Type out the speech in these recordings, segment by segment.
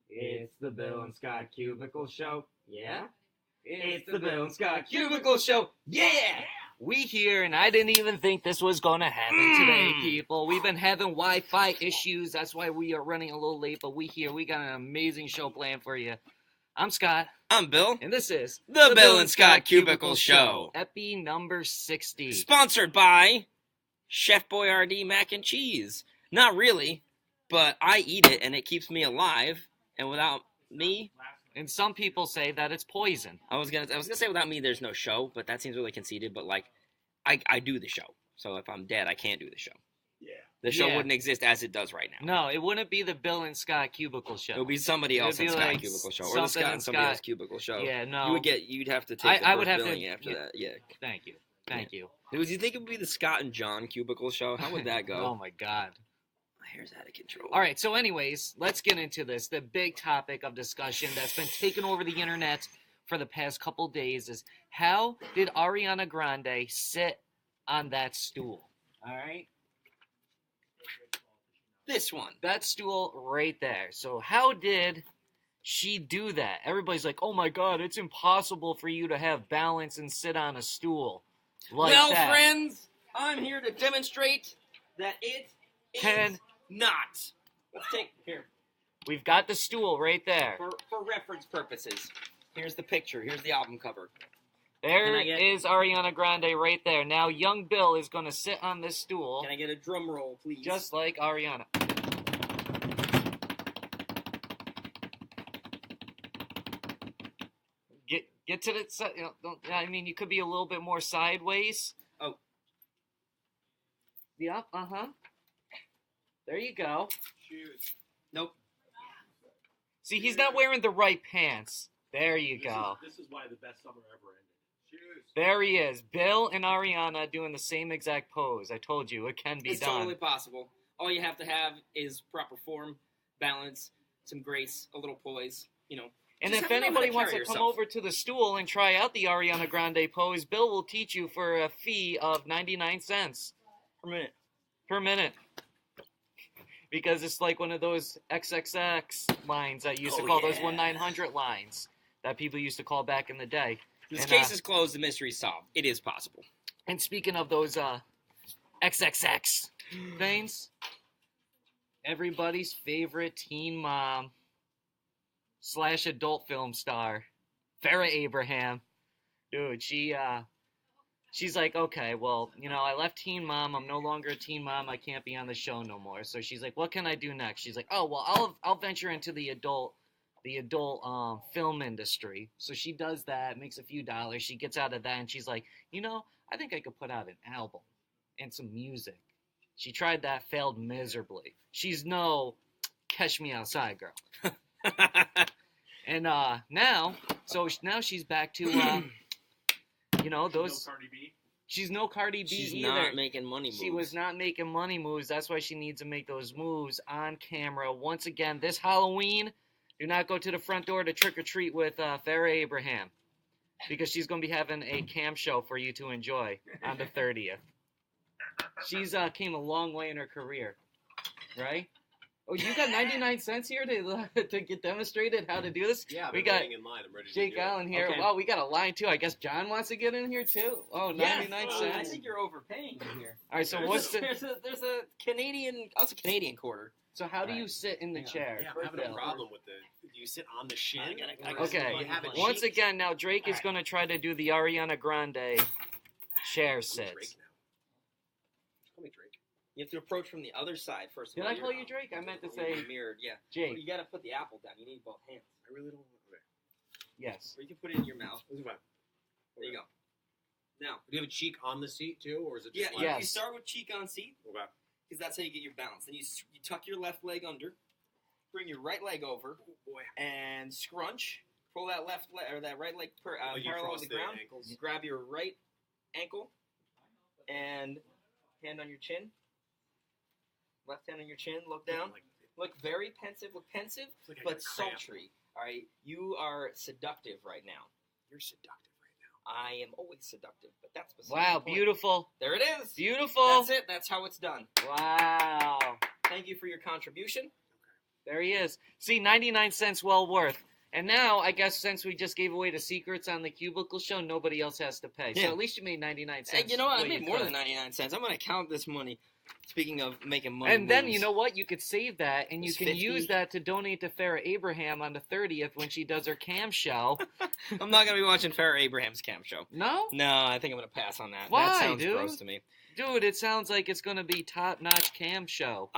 It's the Bill and Scott Cubicle Show. Yeah? It's the Bill and Scott Cubicle Show. Yeah! We here, and I didn't even think this was going to happen today, people. We've been having Wi-Fi issues. That's why we are running a little late, but we here. We got an amazing show planned for you. I'm Scott. I'm Bill. And this is The Bill and Scott Cubicle Show. Epi number 60. Sponsored by Chef Boyardee Mac and Cheese. Not really, but I eat it and it keeps me alive. And without me... And some people say that it's poison. I was gonna say without me there's no show, but that seems really conceited. But like, I do the show, so if I'm dead, I can't do the show. Yeah. The show wouldn't exist as it does right now. No, it wouldn't be the Bill and Scott Cubicle Show. It would be somebody else in Scott like Cubicle Show, or the Scott and somebody else Cubicle Show. Yeah, no. You'd have to take I the would first have billing to, after that. Yeah. Thank you. Do you think it would be the Scott and John Cubicle Show? How would that go? Oh my God. My hair's out of control. All right, so anyways, let's get into this. The big topic of discussion that's been taking over the internet for the past couple days is how did Ariana Grande sit on that stool? All right? This one. That stool right there. So how did she do that? Everybody's like, oh my God, it's impossible for you to have balance and sit on a stool like well, that. friends, I'm here to demonstrate that it is not. Let's take here. We've got the stool right there. For reference purposes. Here's the picture. Here's the album cover. There is Ariana Grande right there. Now, young Bill is going to sit on this stool. Can I get a drum roll, please? Just like Ariana. Get to the side. I mean, you could be a little bit more sideways. Oh. Yep. There you go. Shoes. Nope. See, he's not wearing the right pants. There you go. This is why the best summer ever ended. Shoes. There he is. Bill and Ariana doing the same exact pose. I told you, it can be It's done. totally possible. All you have to have is proper form, balance, some grace, a little poise, And Just if have to know how anybody to wants to carry come yourself. over to the stool and try out the Ariana Grande pose, Bill will teach you for a fee of 99 cents per minute. Because it's like one of those XXX lines that used to call those 1-900 lines that people used to call back in the day. This case is closed, the mystery solved. It is possible. And speaking of those XXX things, everybody's favorite teen mom / adult film star, Farrah Abraham. Dude, she's like, okay, well, I left Teen Mom. I'm no longer a Teen Mom. I can't be on the show no more. So she's like, what can I do next? She's like, oh, well, I'll venture into the adult film industry. So she does that, makes a few dollars. She gets out of that, and she's like, I think I could put out an album and some music. She tried that, failed miserably. She's no Catch Me Outside girl. And now she's back to those. No Cardi B. She's no Cardi B She's either. not making money moves. She was not making money moves. That's why she needs to make those moves on camera. Once again, this Halloween, do not go to the front door to trick or treat with Farrah Abraham, because she's going to be having a cam show for you to enjoy on the 30th. She's came a long way in her career, right? Oh, you got 99 cents here to get demonstrated how to do this? Yeah, we got in line. I'm ready Jake to Allen here. Okay. Wow, we got a line too. I guess John wants to get in here too. Oh, 99 I cents. think you're overpaying here. All right, so There's a Canadian, also Canadian quarter. So how do you sit in the chair? Yeah, I'm having a problem with do you sit on the shin? Okay, once again, now Drake is going to try to do the Ariana Grande chair sit. Call me Drake. You have to approach from the other side first. Did I call you Drake? I meant to say mirrored. Yeah, Jake. You got to put the apple down. You need both hands. I really don't. Okay. Yes. Or you can put it in your mouth. This is fine. There you go. Now, Do you have a cheek on the seat too, or is it just yeah. You start with cheek on seat, Okay. because that's how you get your balance. Then you tuck your left leg under, bring your right leg over, Oh boy. and scrunch. Pull that left leg or that right leg You parallel cross to the ground. ankles. You grab your right ankle and hand on your chin. Left hand on your chin. Look down. Look very pensive. Look pensive, It's like I but got cramp. sultry. All right, you are seductive right now. You're seductive right now. I am always seductive, but that's beside Wow, the point. beautiful. There it is. Beautiful. That's it. That's how it's done. Wow. Thank you for your contribution. There he is. See, 99 cents well worth. And now, I guess since we just gave away the secrets on the Cubicle Show, nobody else has to pay. Yeah. So at least you made 99 cents. Hey, you know what? I Wait, made you more could. than 99 cents. I'm going to count this money. Speaking of making money And then, moves. you know what? You could save that, and you It's can 50. use that to donate to Farrah Abraham on the 30th when she does her cam show. I'm not going to be watching Farrah Abraham's cam show. No? No, I think I'm going to pass on that. Why, that sounds dude? gross to me. Dude, it sounds like it's going to be top-notch cam show.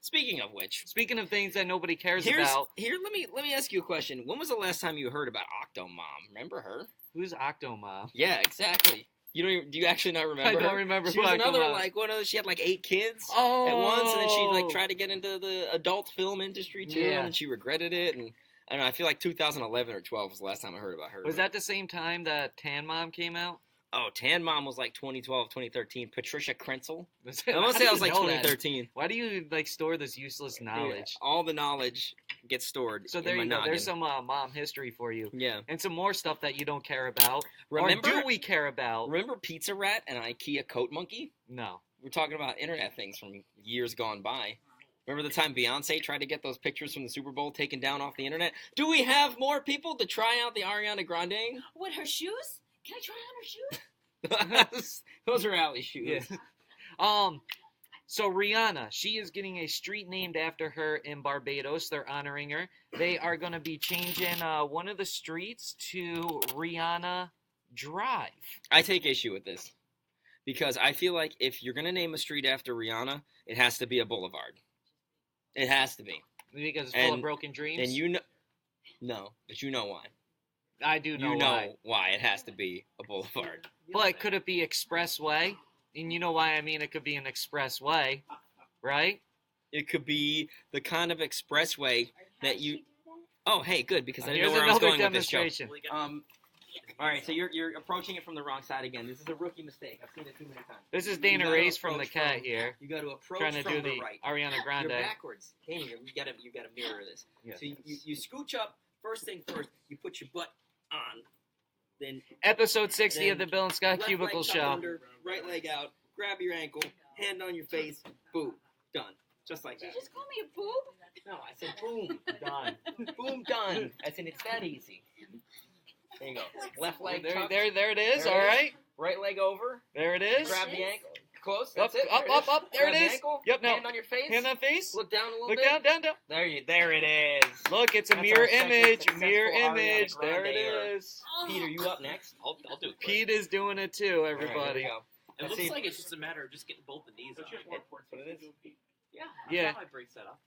Speaking of which, Speaking of things that nobody cares about, let me ask you a question. When was the last time you heard about Octomom? Remember her? who's Octomom? Yeah, exactly. You don't. Do you actually not remember? I don't her? remember She who was another Octomom. like one of. She had like 8 kids Oh! at once, and then she like tried to get into the adult film industry too, Yeah. and she regretted it. And I don't know. I feel like 2011 or 12 was the last time I heard about her. Was that the same time that Tan Mom came out? Oh, Tan Mom was like 2012, 2013. Patricia Krenzel. I I want to say that was like 2013. Why do you like store this useless knowledge? Yeah, all the knowledge gets stored. So there in you my go. There's noggin. some mom history for you, Yeah. and some more stuff that you don't care about. Remember? Or do we care about? Remember Pizza Rat and IKEA Coat Monkey? No. We're talking about internet things from years gone by. Remember the time Beyonce tried to get those pictures from the Super Bowl taken down off the internet? Do we have more people to try out the Ariana Grande? What, her shoes? Can I try on her shoes? Those are Allie's shoes. Yeah. So Rihanna, she is getting a street named after her in Barbados. They're honoring her. They are going to be changing one of the streets to Rihanna Drive. I take issue with this because I feel like if you're going to name a street after Rihanna, it has to be a boulevard. It has to be. Because it's full of broken dreams. And you know, no, but you know why. I do know You know why. why it has to be a boulevard. But could it be expressway? And you know why I mean it could be an expressway, right? It could be the kind of expressway that you. Oh, hey, good, because I didn't Here's know where I was another going with this show. demonstration. All right, so you're approaching it from the wrong side again. This is a rookie mistake. I've seen it too many times. This is You Dana gotta Ray's from the approach cat from- here, You got to approach trying to from do the the right. Ariana Grande. You're backwards. Dana, you got to mirror this. Yes, So you yes. scooch up. First thing first, you put your butt on. Then Episode 60 of Then the Bill and Scott left Cubicle leg tucked Show. under, right leg out. Grab your ankle. Hand on your face. Boom. Done. Just like Did you that. just call me a boob? No, I said boom. Done. Boom. Done. I said it's that easy. There you go. Left leg There, tucked. there it is. There it All is. right, Right leg over. there it is. Grab the ankle. Close. Up, That's it. up, There up, up. There Grab it the is. ankle. Yep, no. Hand on your face. Hand on face. Look down a little Look bit. down, down, down. There it is. Look, it's a That's mirror our second image. successful Mirror Ariana image. There Grande it era. is. Peter, you up next? I'll do it. Pete is doing it too, All right, here everybody. we go. It Let's looks see. like it's just a matter of just getting both the knees on. That's what it is. Yeah. Yeah. That's how my brake's set up.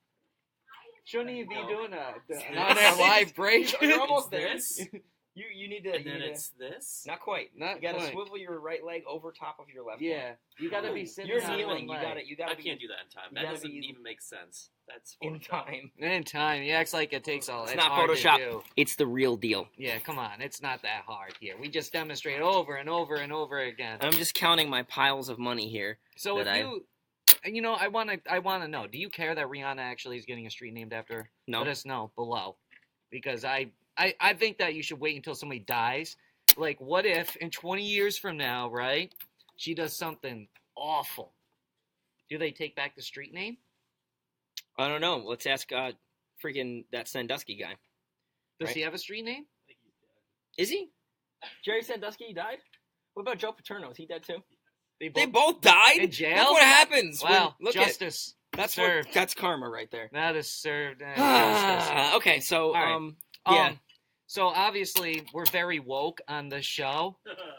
Shouldn't he be No. doing a It's on there live break? You're almost It's there. this, You need to. and you then need to- it's this. not quite. Not You gotta quite. swivel your right leg over top of your left. Yeah, you gotta be leg. sitting You're on kneeling. one You leg. gotta. You gotta I be can't do that in time. you That gotta doesn't be even make sense. That's in Photoshop. time. In time, he acts like it takes all. It's It's not hard Photoshop. to do. It's the real deal. Yeah, come on, it's not that hard here. We just demonstrate over and over and over again. I'm just counting my piles of money here. So if that you know, I wanna know. Do you care that Rihanna actually is getting a street named after her? No. Let us know below, because I think that you should wait until somebody dies. Like, what if in 20 years from now, right, she does something awful? Do they take back the street name? I don't know. Let's ask freaking that Sandusky guy. Does Right. he have a street name? Is he? Jerry Sandusky died? What about Joe Paterno? Is he dead too? They They both died? in jail. Look what happens. Wow, Look justice. that's served. that's karma right there. That is served. Justice. Okay, so right. yeah. So obviously we're very woke on this show,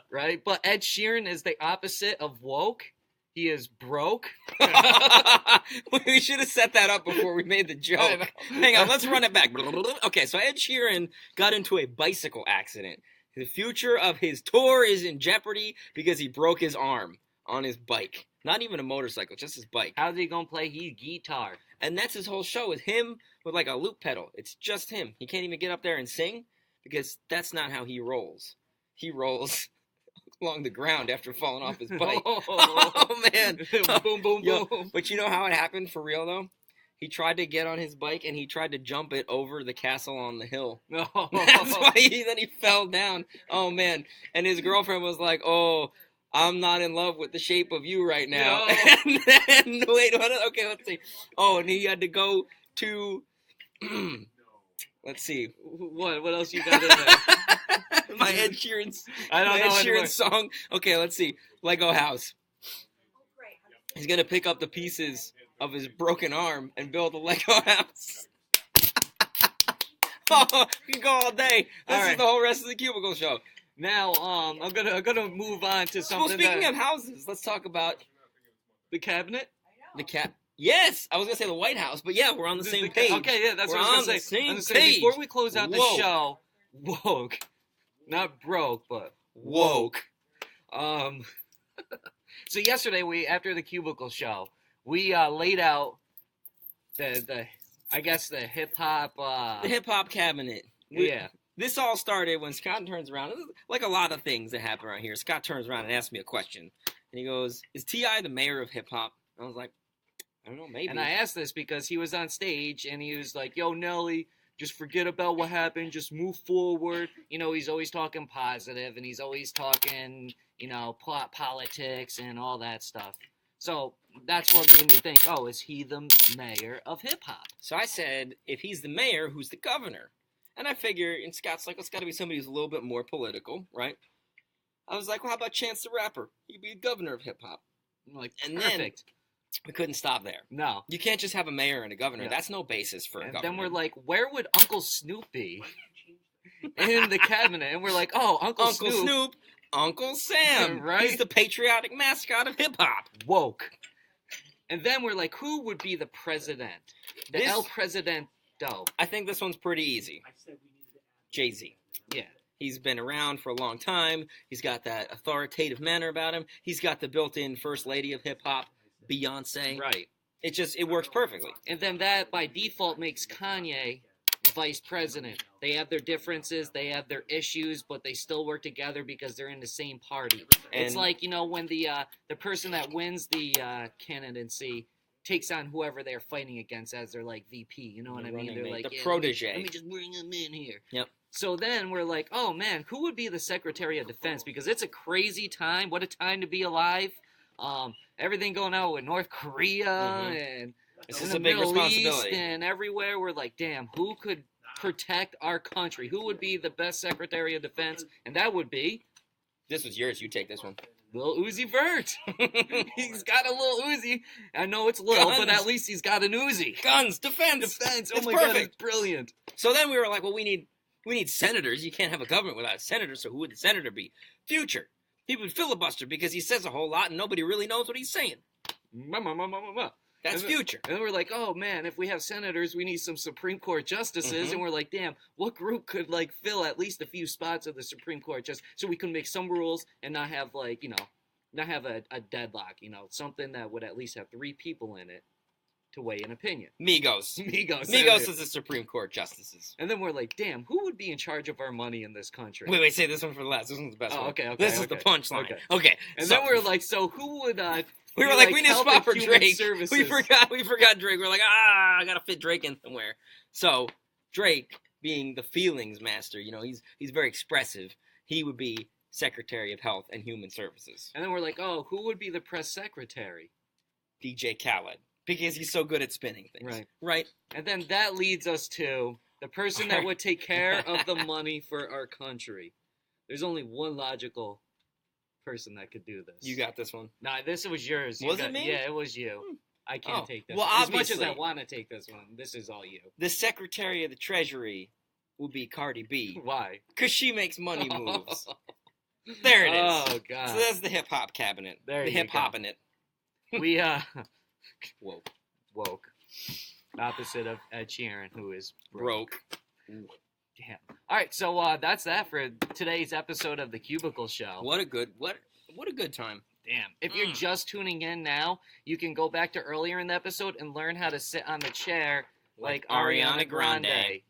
right? But Ed Sheeran is the opposite of woke. He is broke. We should have set that up before we made the joke. Hang on, let's run it back. Okay, so Ed Sheeran got into a bicycle accident. The future of his tour is in jeopardy because he broke his arm on his bike. Not even a motorcycle, just his bike. How's he gonna play his guitar? And that's his whole show, is him with like a loop pedal. It's just him. He can't even get up there and sing because that's not how he rolls. He rolls along the ground after falling off his bike. Oh, man. Boom, boom, Yo, boom. but you know how it happened for real, though? He tried to get on his bike, and he tried to jump it over the castle on the hill. No. That's why then he fell down. Oh, man. And his girlfriend was like, oh, I'm not in love with the shape of you right now. No. And then, wait, okay, let's see. Oh, and he had to go to, let's see. What else you got in there? My Ed Sheeran, I don't my know Ed Sheeran anymore. song. Okay, let's see. Lego house. He's gonna pick up the pieces of his broken arm and build a Lego house. Oh, we can go all day. This All is right. the whole rest of the Cubicle Show. Now, I'm gonna move on to Well, something. speaking that, of houses, let's talk about the cabinet. the cat. Yes, I was gonna say the White House, but yeah, we're on the same page. Okay, yeah, that's We're what I was on gonna the say. same I was gonna say, page. before we close out the Woke. show, woke, not broke, but Woke. So yesterday, after the Cubicle Show, we laid out the I guess the hip hop. The hip hop cabinet. Yeah. This all started when Scott turns around. This is like a lot of things that happen around here. Scott turns around and asks me a question, and he goes, "Is T.I. the mayor of hip hop?" I was like, "I don't know, maybe." And I asked this because he was on stage and he was like, "Yo, Nelly, just forget about what happened. Just move forward." You know, he's always talking positive and he's always talking, you know, politics and all that stuff. So that's what made me think, oh, is he the mayor of hip hop? So I said, if he's the mayor, who's the governor? And I figure, and Scott's like, it's got to be somebody who's a little bit more political, right? I was like, well, how about Chance the Rapper? He'd be the governor of hip hop. I'm like, And perfect. We couldn't stop there. No. You can't just have a mayor and a governor. Yeah. That's no basis for a And governor. then we're like, where would Uncle Snoop be in the cabinet? And we're like, oh, Uncle Snoop, Uncle Sam. Right? He's the patriotic mascot of hip hop. Woke. And then we're like, who would be the president? The This- El Presidento. I think this one's pretty easy. Jay-Z. Yeah. He's been around for a long time. He's got that authoritative manner about him. He's got the built-in first lady of hip-hop, Beyonce. Right. It works perfectly. And then that, by default, makes Kanye vice president. They have their differences, they have their issues, but they still work together because they're in the same party. It's And- like, you know, when the person that wins the candidacy takes on whoever they're fighting against as their, like, VP. You know what I mean? running They're mate, like, the yeah, protege. Let me just bring him in here. Yep. So then we're like, oh, man, who would be the Secretary of Defense? Because it's a crazy time. What a time to be alive. Everything going on with North Korea and This in is the a big Middle responsibility. East and everywhere. We're like, damn, who could protect our country? Who would be the best Secretary of Defense? And that would be This was yours. You take this one. Lil Uzi Vert. He's got a little Uzi. I know it's little, but Guns. at least he's got an Uzi. Guns, defense. Defense. Oh It's my god, perfect. it's brilliant. So then we were like, well, we need senators. You can't have a government without a senator. So who would the senator be? Future. He would filibuster because he says a whole lot and nobody really knows what he's saying. That's And Future. And then we're like, oh man, if we have senators, we need some Supreme Court justices. Mhm. And we're like, damn, what group could like fill at least a few spots of the Supreme Court just so we can make some rules and not have like, you know, not have a deadlock, you know, something that would at least have 3 people in it to weigh an opinion. Migos. Migos. Migos is the Supreme Court justices. And then we're like, damn, who would be in charge of our money in this country? Wait, say this one for the last. This one's the best Oh, one. okay, This is the okay. punchline. Okay. Okay. And so then we're like, so who would we were be like, we need a Health spot and for Human Drake. Services? We forgot Drake. We're like, I gotta fit Drake in somewhere. So Drake, being the feelings master, you know, he's very expressive. He would be Secretary of Health and Human Services. And then we're like, oh, who would be the press secretary? DJ Khaled, because he's so good at spinning things. Right. Right. And then that leads us to the person that would take care of the money for our country. There's only one logical person that could do this. You got this one. Nah, this was yours. You Was it got- me? Yeah, it was you. I can't Oh, take this well, one. As much as I obviously. want to take this one, this is all you. The Secretary of the Treasury will be Cardi B, Why? because she makes money moves. There it is. Oh, God. So that's the hip hop cabinet. There the you hip hop go. in it. We, Whoa. woke. Opposite of Ed Sheeran, who is Broke. Damn. All right, so that's that for today's episode of the Cubicle Show. What a good time. Damn. If you're just tuning in now, you can go back to earlier in the episode and learn how to sit on the chair like Ariana Grande.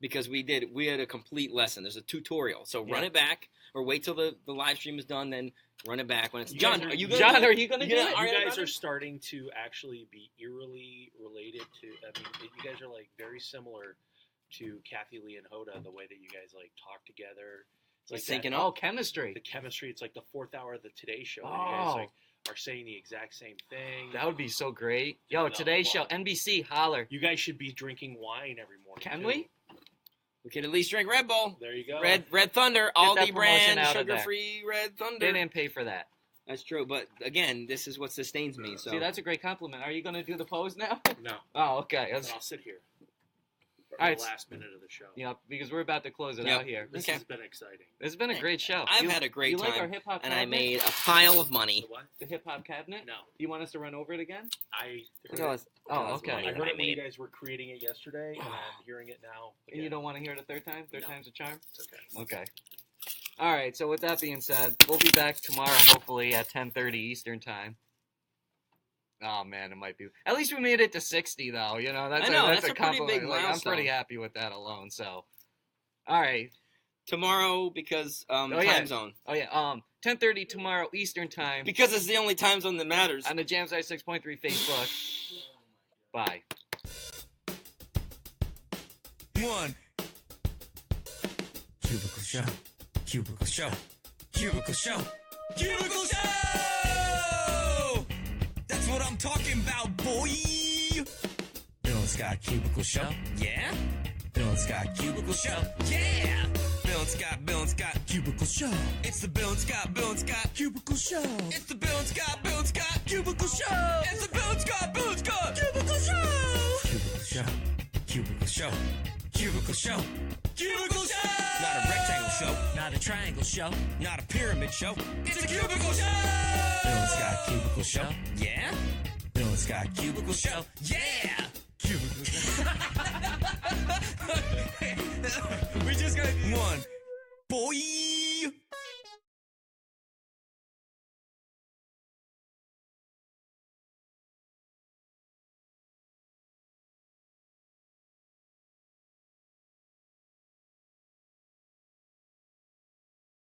Because we had a complete lesson. There's a tutorial. So run Yeah. it back or wait till the live stream is done, then run it back when it's You John, guys are are- you gonna John, do are it? you gonna You do gonna- it? Ariana You guys Grande? are starting to actually be eerily related to. I mean, you guys are like very similar to Kathy Lee and Hoda. The way that you guys like talk together It's like Syncing that, Oh, up. chemistry. the chemistry. It's like the 4th hour of the Today Show. And you Oh. guys like are saying the exact same thing. That would be so great. Yo, No, today's show, wow. NBC, holler. You guys should be drinking wine every morning. Can too. we? We could at least drink Red Bull. There you go. Red Thunder, that Aldi promotion brand, out of there. sugar-free Red Thunder. They didn't pay for that. That's true, but again, this is what sustains me. So See, that's a great compliment. Are you going to do the pose now? No, Oh, okay. but That's, I'll sit here for All right. the last minute of the show. yeah, because we're about to close it Yep. out here. This Okay. has been exciting. This has been a great show. I've had a great you like time, our hip hop and cabinet? I made a pile of money. The what? The hip hop cabinet? No, Do you want us to run over it again? I heard No, it. it's- Oh, no, it's okay. money I that heard I it when you made. guys were creating it yesterday, and I'm hearing it now. And you don't want to hear it a third time? Third No. time's a charm? It's okay. Okay. All right, so with that being said, we'll be back tomorrow, hopefully, at 10:30 Eastern Time. Oh, man, it might be. At least we made it to 60, though. You know, that's I know, that's that's a a pretty compliment. big Like, I'm milestone. pretty happy with that alone, so. All right. Tomorrow, because yeah. time zone. Oh, yeah, 10:30 tomorrow Eastern Time Because it's the only time zone that matters. on the Jamsite 6.3 Facebook. Bye. One. Cubicle Show. Cubicle Show. Cubicle Show. Cubicle Show! That's what I'm talking about, boy! Bill and Scott Cubicle Show. Yeah? Bill and Scott Cubicle Show. Yeah! Bill and Scott Cubicle Show. It's the Bill and Scott Cubicle Show. It's the Bill and Scott Cubicle Show. It's the Bill and Scott Cubicle Show. Cubicle Show. Cubicle Show. Cubicle Show. Cubicle Show. Not a rectangle show. Not a triangle show. Not a pyramid show. It's a cubicle show. Bill and Scott Cubicle Show. Yeah? Bill and Scott Cubicle Show. Yeah! Cubicle Show. We just got one. Boy!